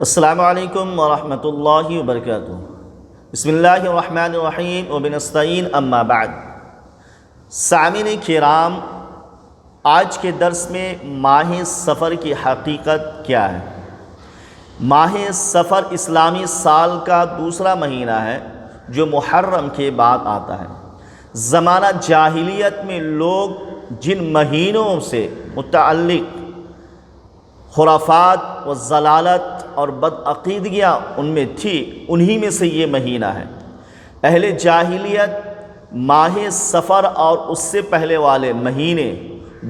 السلام علیکم ورحمۃ اللہ وبرکاتہ۔ بسم اللہ الرحمن الرحیم وبنستعین اما بعد۔ سامعین کرام، آج کے درس میں ماہ صفر کی حقیقت کیا ہے؟ ماہ صفر اسلامی سال کا دوسرا مہینہ ہے جو محرم کے بعد آتا ہے۔ زمانہ جاہلیت میں لوگ جن مہینوں سے متعلق خرافات و ضلالت اور بدعقیدگیاں ان میں تھی، انہی میں سے یہ مہینہ ہے۔ اہل جاہلیت ماہ صفر اور اس سے پہلے والے مہینے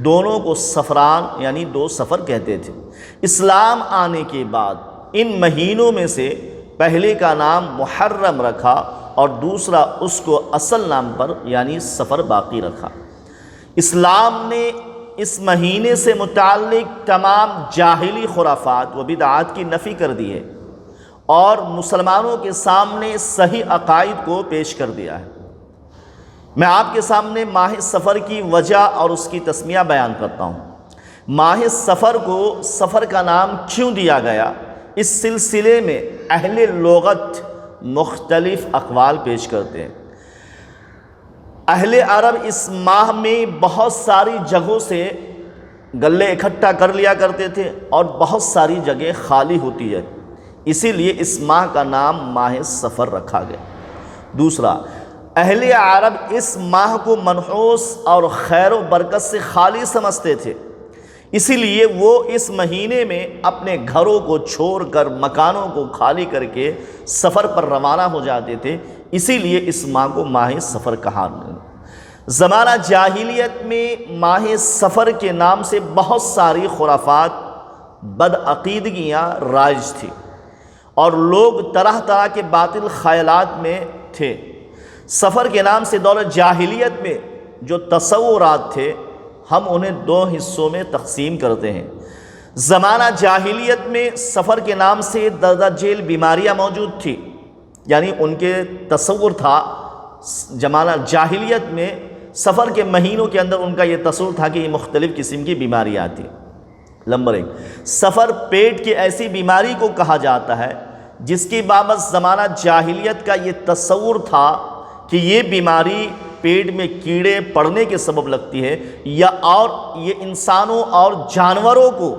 دونوں کو صفران یعنی دو صفر کہتے تھے۔ اسلام آنے کے بعد ان مہینوں میں سے پہلے کا نام محرم رکھا اور دوسرا اس کو اصل نام پر یعنی صفر باقی رکھا۔ اسلام نے اس مہینے سے متعلق تمام جاہلی خرافات و بدعات کی نفی کر دی ہے اور مسلمانوں کے سامنے صحیح عقائد کو پیش کر دیا ہے۔ میں آپ کے سامنے ماہ صفر کی وجہ اور اس کی تسمیہ بیان کرتا ہوں۔ ماہ صفر کو صفر کا نام کیوں دیا گیا؟ اس سلسلے میں اہل لغت مختلف اقوال پیش کرتے ہیں۔ اہل عرب اس ماہ میں بہت ساری جگہوں سے گلے اکٹھا کر لیا کرتے تھے اور بہت ساری جگہ خالی ہوتی ہے، اسی لیے اس ماہ کا نام ماہ صفر رکھا گیا۔ دوسرا، اہل عرب اس ماہ کو منحوس اور خیر و برکت سے خالی سمجھتے تھے، اسی لیے وہ اس مہینے میں اپنے گھروں کو چھوڑ کر مکانوں کو خالی کر کے سفر پر روانہ ہو جاتے تھے، اسی لیے اس ماہ کو ماہ صفر کہا۔ زمانہ جاہلیت میں ماہ صفر کے نام سے بہت ساری خرافات بدعقیدگیاں رائج تھی اور لوگ طرح طرح کے باطل خیالات میں تھے۔ صفر کے نام سے دور جاہلیت میں جو تصورات تھے ہم انہیں دو حصوں میں تقسیم کرتے ہیں۔ زمانہ جاہلیت میں صفر کے نام سے درجہ ذیل بیماریاں موجود تھی، یعنی ان کے تصور تھا زمانہ جاہلیت میں صفر کے مہینوں کے اندر ان کا یہ تصور تھا کہ یہ مختلف قسم کی بیماریاں آتی۔ نمبر 1، صفر پیٹ کی ایسی بیماری کو کہا جاتا ہے جس کی بابت زمانہ جاہلیت کا یہ تصور تھا کہ یہ بیماری پیٹ میں کیڑے پڑنے کے سبب لگتی ہے یا اور یہ انسانوں اور جانوروں کو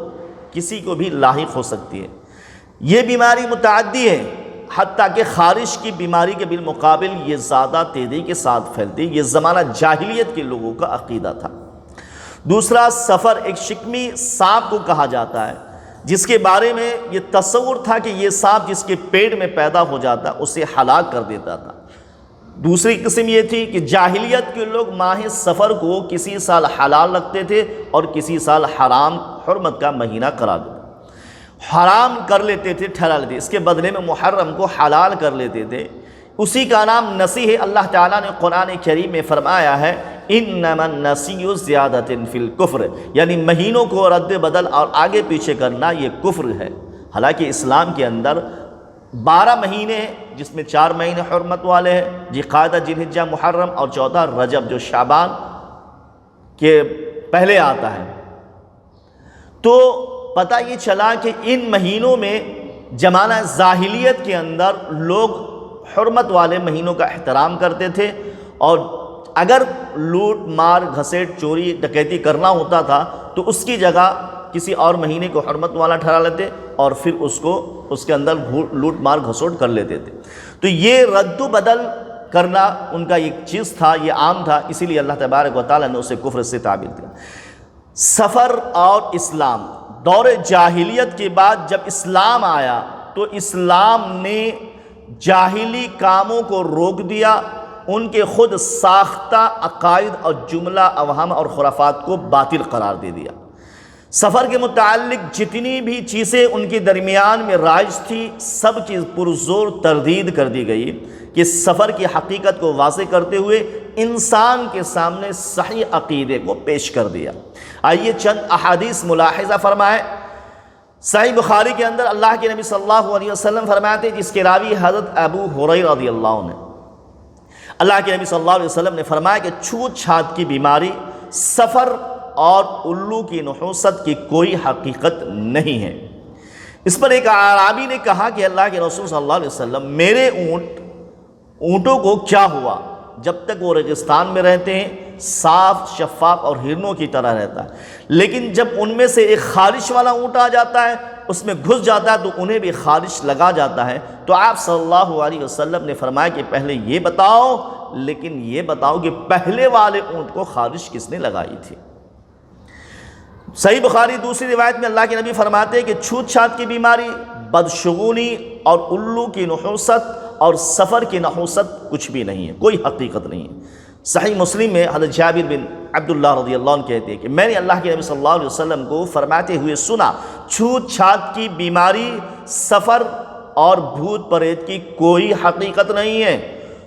کسی کو بھی لاحق ہو سکتی ہے۔ یہ بیماری متعدی ہے، حتیٰ کہ خارش کی بیماری کے بالمقابل یہ زیادہ تیزی کے ساتھ پھیلتی۔ یہ زمانہ جاہلیت کے لوگوں کا عقیدہ تھا۔ دوسرا، صفر ایک شکمی سانپ کو کہا جاتا ہے جس کے بارے میں یہ تصور تھا کہ یہ سانپ جس کے پیٹ میں پیدا ہو جاتا اسے ہلاک کر دیتا تھا۔ دوسری قسم یہ تھی کہ جاہلیت کے لوگ ماہ صفر کو کسی سال حلال رکھتے تھے اور کسی سال حرام حرمت کا مہینہ قرار دیتے، حرام کر لیتے تھے، ٹھہرا لیتے، اس کے بدلے میں محرم کو حلال کر لیتے تھے۔ اسی کا نام نسی ہے۔ اللہ تعالیٰ نے قرآن کریم میں فرمایا ہے انما النسیء زیادۃ فی الکفر، یعنی مہینوں کو رد بدل اور آگے پیچھے کرنا یہ کفر ہے۔ حالانکہ اسلام کے اندر 12 مہینے ہیں جس میں 4 مہینے حرمت والے ہیں، ذوالقعدہ، ذوالحجہ، محرم اور چوتھا رجب جو شعبان کے پہلے آتا ہے۔ تو پتہ یہ چلا کہ ان مہینوں میں زمانہ جاہلیت کے اندر لوگ حرمت والے مہینوں کا احترام کرتے تھے اور اگر لوٹ مار گھسیٹ چوری ڈکیتی کرنا ہوتا تھا تو اس کی جگہ کسی اور مہینے کو حرمت والا ٹھہرا لیتے اور پھر اس کے اندر لوٹ مار گھسوٹ کر لیتے تھے۔ تو یہ رد و بدل کرنا ان کا ایک چیز تھا، یہ عام تھا، اسی لیے اللہ تبارک و تعالیٰ نے اسے کفر سے تعبیر کیا۔ صفر اور اسلام، دور جاہلیت کے بعد جب اسلام آیا تو اسلام نے جاہلی کاموں کو روک دیا، ان کے خود ساختہ عقائد اور جملہ اوہام اور خرافات کو باطل قرار دے دیا۔ سفر کے متعلق جتنی بھی چیزیں ان کے درمیان میں رائج تھی سب چیز پرزور تردید کر دی گئی کہ سفر کی حقیقت کو واضح کرتے ہوئے انسان کے سامنے صحیح عقیدے کو پیش کر دیا۔ آئیے چند احادیث ملاحظہ فرمائیں۔ صحیح بخاری کے اندر اللہ کے نبی صلی اللہ علیہ وسلم فرماتے جس کے راوی حضرت ابو ہریرہ رضی اللہ عنہ، اللہ کے نبی صلی اللہ علیہ وسلم نے فرمایا کہ چھوت چھات کی بیماری، سفر اور الو کی نحوست کی کوئی حقیقت نہیں ہے۔ اس پر ایک اعرابی نے کہا کہ اللہ کے رسول صلی اللہ علیہ وسلم، میرے اونٹوں کو کیا ہوا؟ جب تک وہ ریگستان میں رہتے ہیں صاف شفاف اور ہرنوں کی طرح رہتا ہے، لیکن جب ان میں سے ایک خارش والا اونٹ آ جاتا ہے، اس میں گھس جاتا ہے تو انہیں بھی خارش لگا جاتا ہے۔ تو آپ صلی اللہ علیہ وسلم نے فرمایا کہ پہلے یہ بتاؤ، لیکن یہ بتاؤ کہ پہلے والے اونٹ کو خارش کس نے لگائی تھی؟ صحیح بخاری دوسری روایت میں اللہ کے نبی فرماتے ہیں کہ چھوت چھات کی بیماری، بدشگونی اور الو کی نحوست اور سفر کی نحوست کچھ بھی نہیں ہے، کوئی حقیقت نہیں ہے۔ صحیح مسلم میں حضرت جابر بن عبداللہ رضی اللہ عنہ کہتے ہیں کہ میں نے اللہ کے نبی صلی اللہ علیہ وسلم کو فرماتے ہوئے سنا، چھوت چھات کی بیماری، سفر اور بھوت پریت کی کوئی حقیقت نہیں ہے۔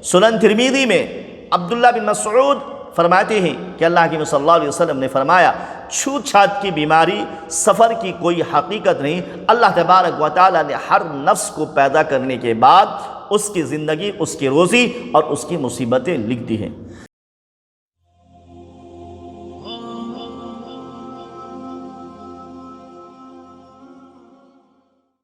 سنن ترمذی میں عبداللہ بن مسعود فرماتے ہیں کہ اللہ کے نبی صلی اللہ علیہ وسلم نے فرمایا، چھوت چھات کی بیماری، سفر کی کوئی حقیقت نہیں۔ اللہ تبارک و تعالیٰ نے ہر نفس کو پیدا کرنے کے بعد اس کی زندگی، اس کی روزی اور اس کی مصیبتیں لکھ دی ہیں۔